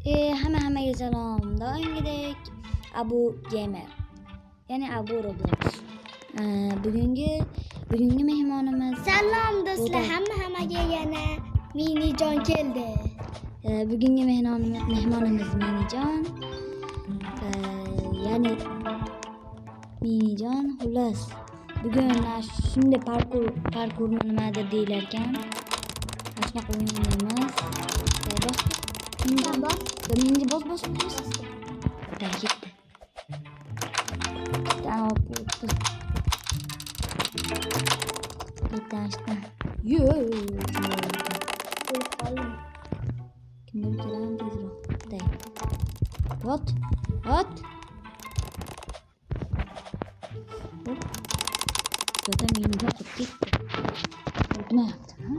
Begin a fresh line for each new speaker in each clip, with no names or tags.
Hammaga salom. Doimgidek Abu Gamer. Ya'ni Abu Roblox. Bugungi mehmonimiz
Salom do'stlar, hammaga yana Minijon keldi.
Bugungi mehmonimiz Minijon. Ya'ni Minijon xullas. Bugun shunday parkur nimadir deylar ekan. Shunaqa o'ynaymiz. Bos. Ular ketdi. Kimdir keladi tezroq. What? Zaten Minijon ketdi. Nima yaptın ha?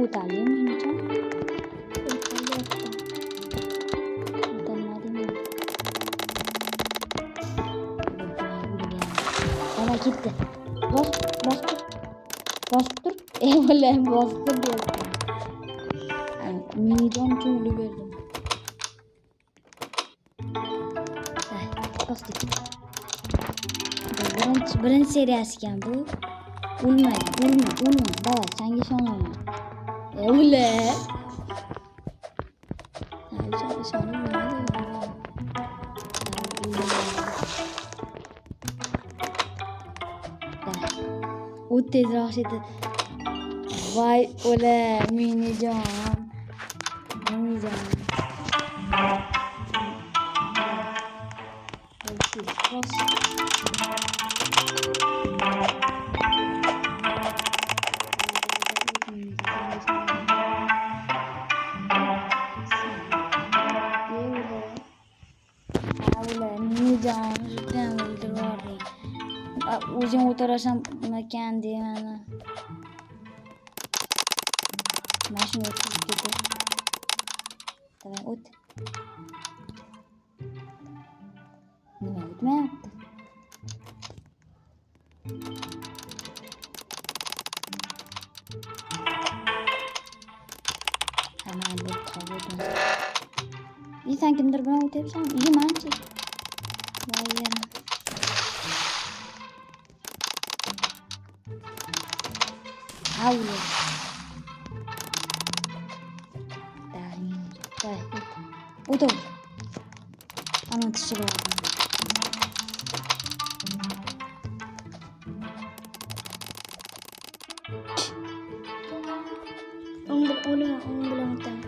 Utalım Minijon. Bana gitti. Bastır. Eyvallah bastır diyor. Minijon çoğulu verdim. Bastık. Birinci seriyasi ekan bu. Ulma. Baba senga ishonmayman. Eyvallah. O tezroq edi. Voy o'la Minijon. Minijon juda o'ldirib o'zing o'tirasan ekan deyman. Mashina o'tib ketdi. Davay o't. Nima o'tmayapti? Hamma bir qoldi. Sen kimdir bilan o'tyapsan? Manchi. Voy yaram. Avlo. Otur. Ana tishib oldim.
O'n bilan o'taman.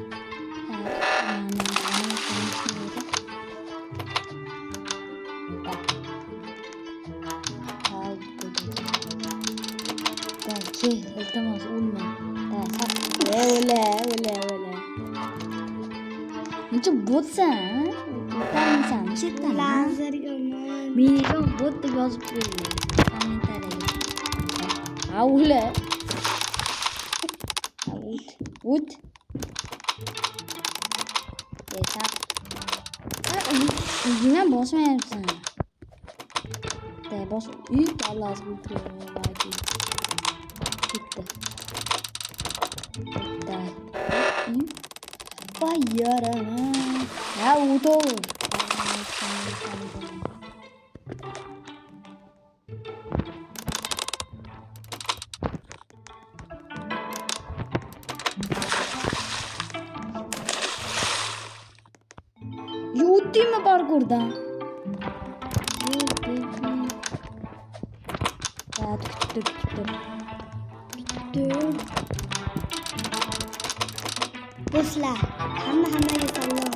Iltimos o'lma. O'la. Muncha botsan, o'tamisan, chetdan.
Lazerga
Minijon bot deb yozib qo'yinglar kommentariyaga. O'la. O't. Yetar. Nima bosmayapsan? Bos. Allah o'tirib. Gitti. Vay yarana. Ya otur. Yuttu mu parkurdan? Ya tuttu.
do'stlar, hammaga salom.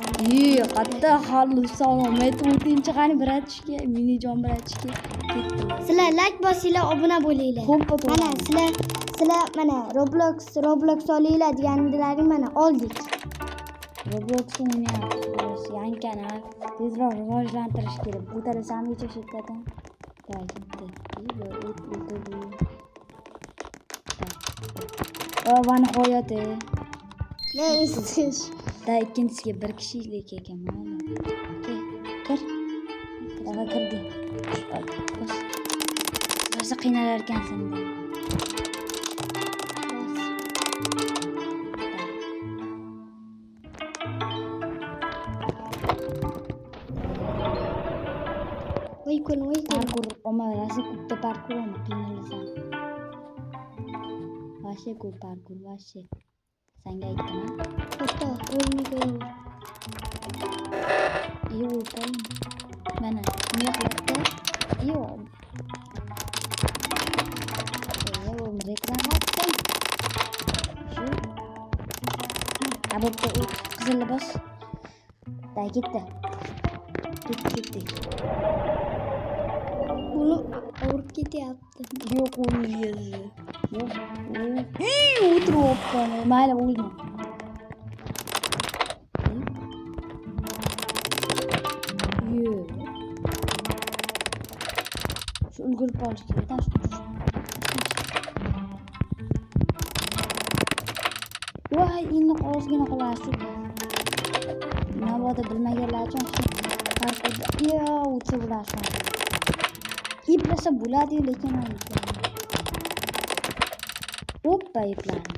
Qatta xalus salom. Aytuvdinchi qani bratishga, Minijon bratishga ketdi.
Sizlar like bosinglar, obuna bo'linglar. Mana sizlar mana Roblox olinglar deganlaring mana oldik.
Roblox o'ynayapmiz. Yangi kanal tezroq rivojlantirish kerak. Bu tarasamgacha shekatan. Va nihoyat
Ne istish?
Da ikkinchisiga bir kishilik ekan mana. Kir. Dava kirdi. rosa qiynalar ekansan de.
Voy con.
Parkur oma rosa ko'pda parkur oma qiynalasan. Vashe ko'p parkur vashe. Senga aytdim.
To'xta, o'rniga.
Yo'q, mana nima qilibdi? Yo'q. Reklam attım. Şu. Abopta qizil libos. Da ketdi. Ketdi.
Bunu o'rib ketyapti.
Yo'q, o'lmaydi. Yo'q. O'tiribdi. Mayli, o'lma. Yo'q. Şu ulgurib olish kerak. Voy, inni ozgina qolasi. Navoda bilmaganlar uchun parkurda o'tsa bo'ladi. Iplasa bo'ladi, lekin mayli. Hoppa, ipladi.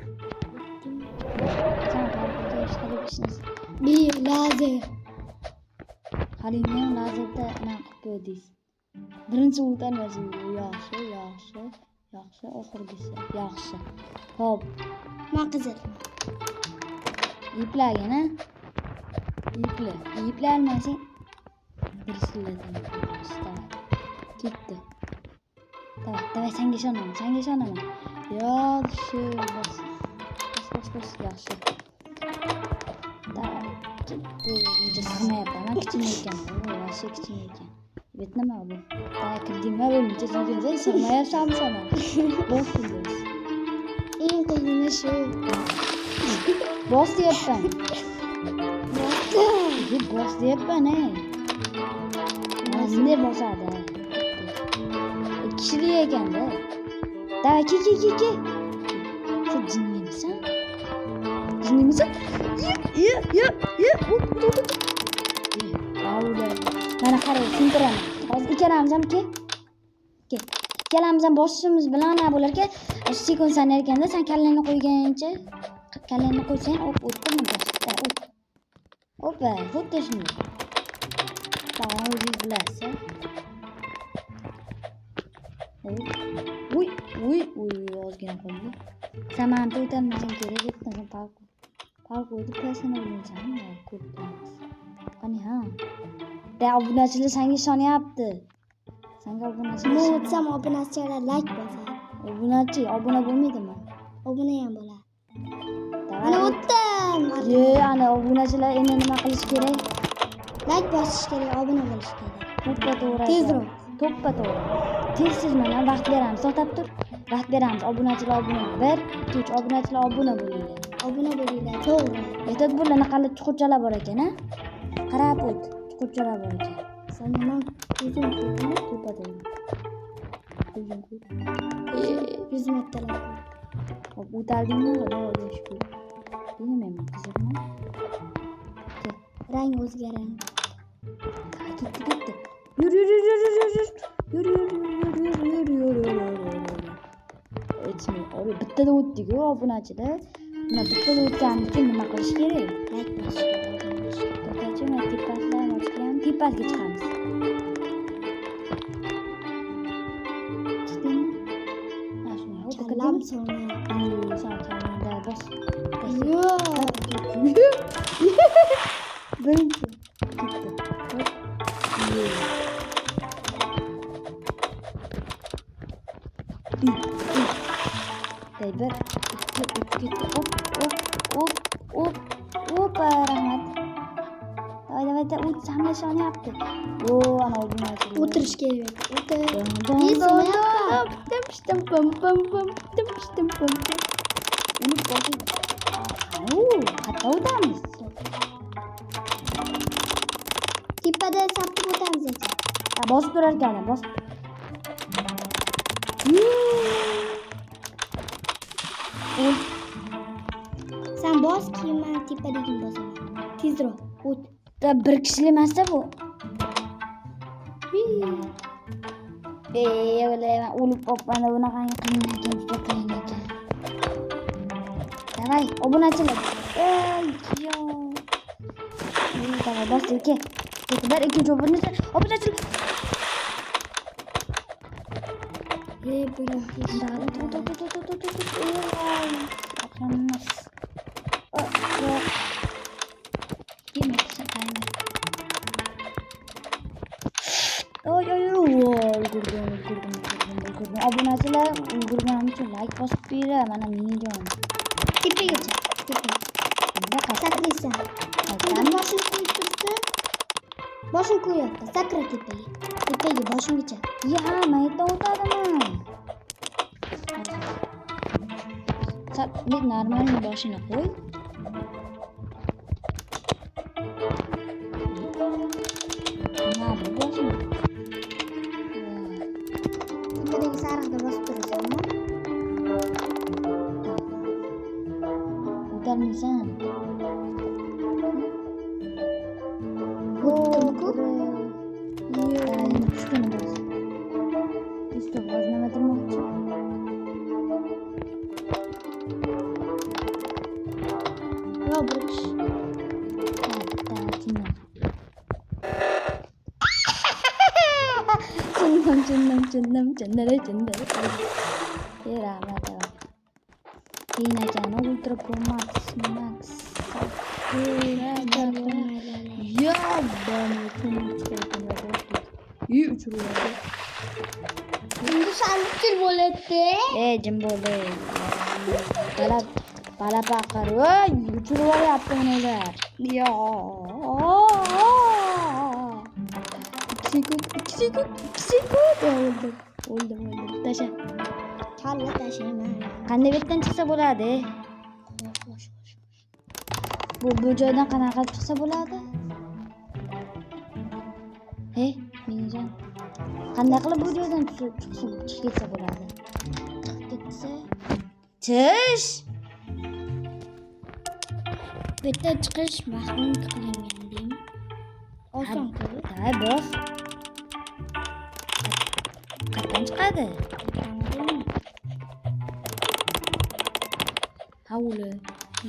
Sen parkurda ishtirok etishni.
Bir lazer.
Halini ham lazerda nima qilib qo'ydingiz? Birinchi o'tan o'zi yaxshi, oxirgisi yaxshi. Xo'p,
Men qizil.
iplagina. Iplanmasang birisilladan. Ketdi. Davay, senga ishonaman. Yaxshi, bas. Yaxshi. Ketdi. Uncha sig'mayapti. Men kichkina ekan. Voy, kichkina ekan. Bet nima bu? Kirdingmi buncha sig'mayapsan, sig'mayapsanmi sana? Bos deyapsiz.
Eng qiyini shu.
Bos deyapman. Bos deyapman, Mana bunday bosadi. Kishili ekanda. Davay, ke. Sen jinnimisan? Mana qara, tushuntiramiz. Hozir ikkalamiz ham ke. Ikkalamiz ham bosishimiz bilan nima bo'lar ekan? Sekund sanar ekanda, sen kallangni qo'ygancha, kallangni qo'ysang, o'tdimi boshda? Hoppa, xuddi shunday. Tamam, o'zingiz bilasiz. Uy, ozgina qoldi. Sen meni o'tolmasang kerak etdim, sen parkurda pesana o'ynaysanmi? Ko'pdamiz. Qani ha? Da obunachilar senga ishoonyapti. Senga obunachilar.
Men o'tsam obunachilar like bosadi.
Obuna bo'lmaydimi?
Obuna ham bo'ladi. Ana o'tdim.
Ana obunachilar endi nima qilish kerak?
Like bosish kerak, obuna bo'lish kerak.
To'ppa to'g'ri.
Tezroq.
To'ppa to'g'ri. Tez mana vaqt beramiz. To'xtab tur. Vaqt beramiz. Obunachilar obuna. 1, 2, 3 obunachilar obuna bo'linglar.
Obuna bo'linglar. To'g'ri.
Ehtiyot bo'l, qanday chuqurchalar bor ekan, Qarab o't. Chuqurchalar bor ekan.
Sen nima o'zing ko'rdingmi?
To'ppa to'g'ri. O'zing ko'r.
100 metrlar.
Hop, o'taldingmi? Xudoga shukr. Bilmayman, qiziqmi?
Rang o'zgaradi.
Ketdi. Yur. Aytmay, bittada o'tdik-ku, obunachilar. Mana bittada o'tganimiz uchun nima qilish kerak?
Like bosish kerak.
To'xtachi, men tepasidan ochgan, tepasiga chiqamiz. Chiqdingmi? Ha, shunday.
Kallam so'rayapti.
Sankamda bos.
Yo'q.
Birinchi. Ketdi. Bir, ikki, uch, hop, rahmat. Davay, o't hamma ishonyapti. Ana obunachi.
O'tirish kerak.
Uni boshing. Qayerda o'tamiz?
Tepada sapib o'tamiz.
Bosib turar ekan, bosib.
Sen bos, keyin men tepadagini bosaman. Tezroq o't.
Bir kishilik emas-da bu. O'ylayman, o'lib qolibman, bunaqangi qiyin ekan, juda qiyin ekan. Davay, obunachilar. Yo. Davay, bas, aka. Bir, ikkinchi obunachilar. Obunachilar. Obunachilar ulgurganim uchun like bosib beringlar. Mana minijon.
Tepagacha.
Bunda
Saklaysan. Boshini qo'yib tursa, boshini qo'yapti. Sakra tepaga. Tepaga boshinggacha.
Ya, men yerdan o'tadiman. Sak, normalniy boshini qo'y. Mana bu boshini.
Tepadagi sariqda bosib turasanmi?
O'tarmisan. Endi bos. Pista bos, nima demoqchi?
Roblox.
Chindan. Rahmat. Keyin akani Ultra Pro Max. Ya, uçuruyordu.
Endi sandiqcha bo'ladi.
Jim bo'ldi. Bala baqir. Voy, uchiryapti ular. Yo. 2 sekund. O'ldim. Tasha.
Kalla tashlayman.
Qanday betdan chiqsa bo'ladi? Bu joydan qanaqa chiqsa bo'ladi? Minijon. Qanday qilib bu joydan chiqib ketsa bo'ladi?
Ketsa.
Chish.
Bu yerda chiqish mahrum qilingan deymi? Oson-ku.
Hay, bos. Qayerdan chiqadi? Havli.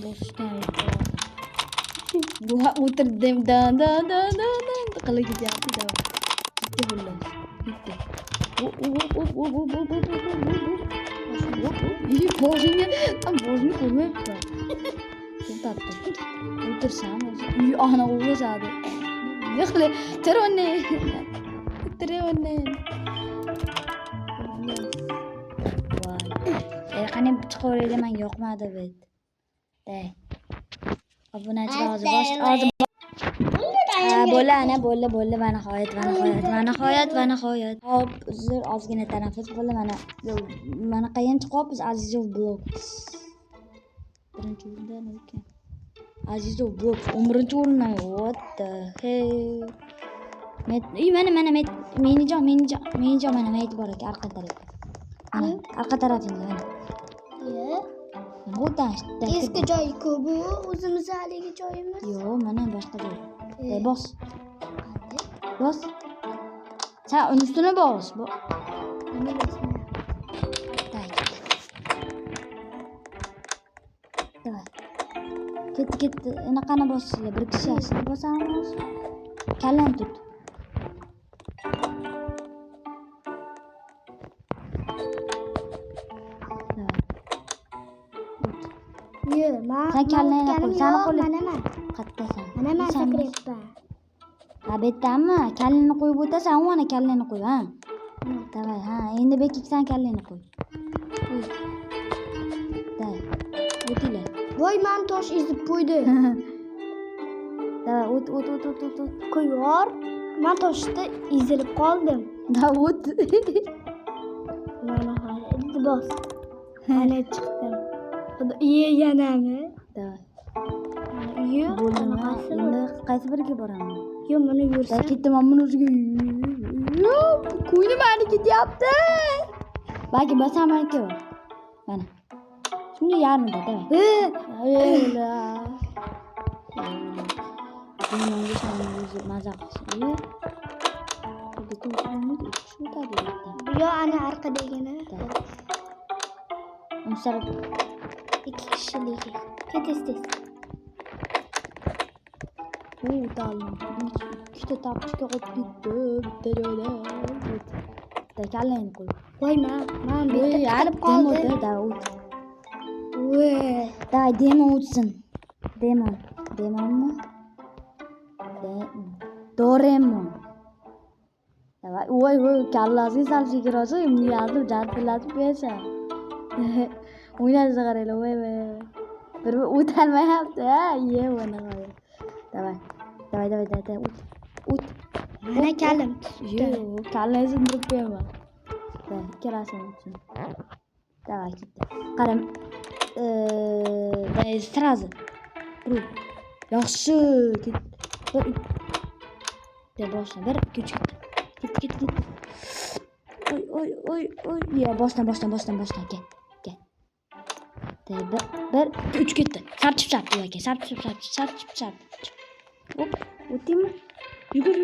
Bosdan. Bu o'tirdim. Dan qilib ketyapti. Bitti xullas. Bitti. Boshingga tam boshini ko'rmayapti. To'xtatdi. O'tirsam o'zi. Ana o'g'izadi. Yo'qle, Trone. Voy. Qani chiqaveraylik, men yoqmadi bet. Obunachilar hozir bo'ldi. Va nihoyat. Hop, uzr, ozgina tanaffus bo'ldi. Mana qayerga chiqyapmiz? Azizov Blogs. Birinchi o'rindan ekan. Azizov Blogs 11-chi o'rindan. What the hell? Mana minijon mana mayt bor ekan arqa tarafda. Mana arqa tarafingda mana. Buradan
Eski joy-ku bu, o'zimiz haligi joyimiz.
Yo'q, mana boshqa joy. Bos. Sen onun üstüne bos.
Nima bosma?
Davay. Ketdi. Anaqani bossizlar. Bir kishi ashula bosamiz. Kallan tut. Sen kallangni qo'y. Seni qo'li. Qattasan.
Mana men sakrayapman.
Betdanmi? Kallangni qo'yib o'tasan, u ana kallangni qo'y, ha. Davay, ha. Endi bekiksan kallangni qo'y. Davay. O'tinglar.
Voy, men tosh ezib qo'ydi.
Davay, o't.
Qo'yyor. Men toshda ezilib qoldim.
Da o't.
Mana endi bos. Ana chiqdim. Yanami?
Davay.
Bo'ldimi?
Endi qaysi biriga boraman?
Yo'q, mana yursam.
Ketdim, men o'ziga. Qo'yni meni ketyapti. Balki bosamanki bor. Mana. Shunda yarmida, davay. Bunga shuni maza qilsin. Shu tabiatda.
Bu yo ana orqadagina.
Unsarab
2 kishilik. Ketesiz.
Ta'lim. Ikkita tapchika qolib ketdi. Bitta joyda. Da kallangni qo'y.
Voy, men bitta qilib
Demo
qoldi.
da o't.
Voy.
Davay demo o'tsin. Demonmi? Doraemon. Davay, voy, kallasiga sal fikr olsa, miyasini jartillatib bersa. O'ynashga qaranglar, voy. Bir o'talmayapti, ha, ye buni qo'y. Davay, o't.
Mana kallim.
Yo'q, kallangizni sindirib qo'yaman. Davay, ikkalasini o'tsin. Davay, ketdi. Qaram. Davay, сразу. Yaxshi. Boshdan 1 2 3 ketdi. Oy. Ya boshdan kel. Bir 3 ketdi. Sarchib aka. Sarchib. Hop, o'tdingmi? Yugur.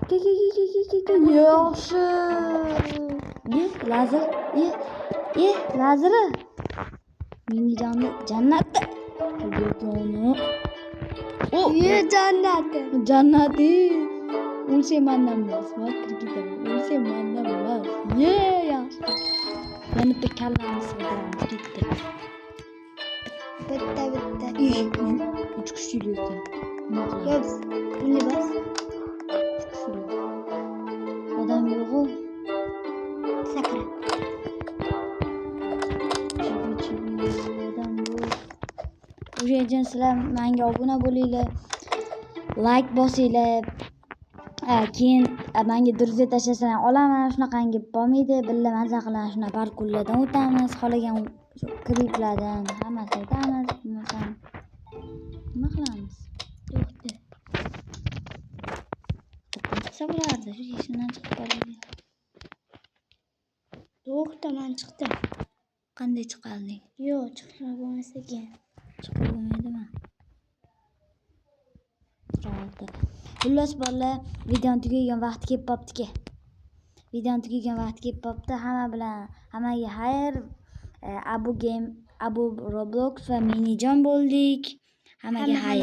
Ke. Yaxshi. Lazer. Lazeri. Meni jannatda. Yegoni.
Ye jannati.
Jannati. O'lsam mendan emas, va kirgitaman. O'lsam mendan emas. Ye, yaxshi. Yana bitta kallani sig'diramiz, ketdi.
Bitta.
3 kishilik ekan. Nima qilamiz?
Yo'q, buni bas.
3 kishilik. Odam yo'q-ku.
Sakra.
Odam yo'q. O'sha uchun sizlar menga obuna bo'linglar. Like bosinglar. Keyin menga durza tashlasanglar olaman. Shunaqangi bo'lmaydi. Billa maza qilamiz. Shuna parkurlardan o'tamiz. Qolagan kliplardan hammasini o'tamiz. Nima qilamiz? Yo'qdi. Chiqsa bo'lardi. Shu ishimdan chiqib qoldim.
Yo'qda, men chiqdim.
Qanday chiqarding?
Yo'q, chiqmay bo'lmas ekan.
Chiqib bo'lmaydimi? Chiroqda. Xullas bolalar, videoni tugagan vaqti kelib qopti. Hammaga xayr. Abu Roblox va Minijon bo'ldik. Hammaga xayr.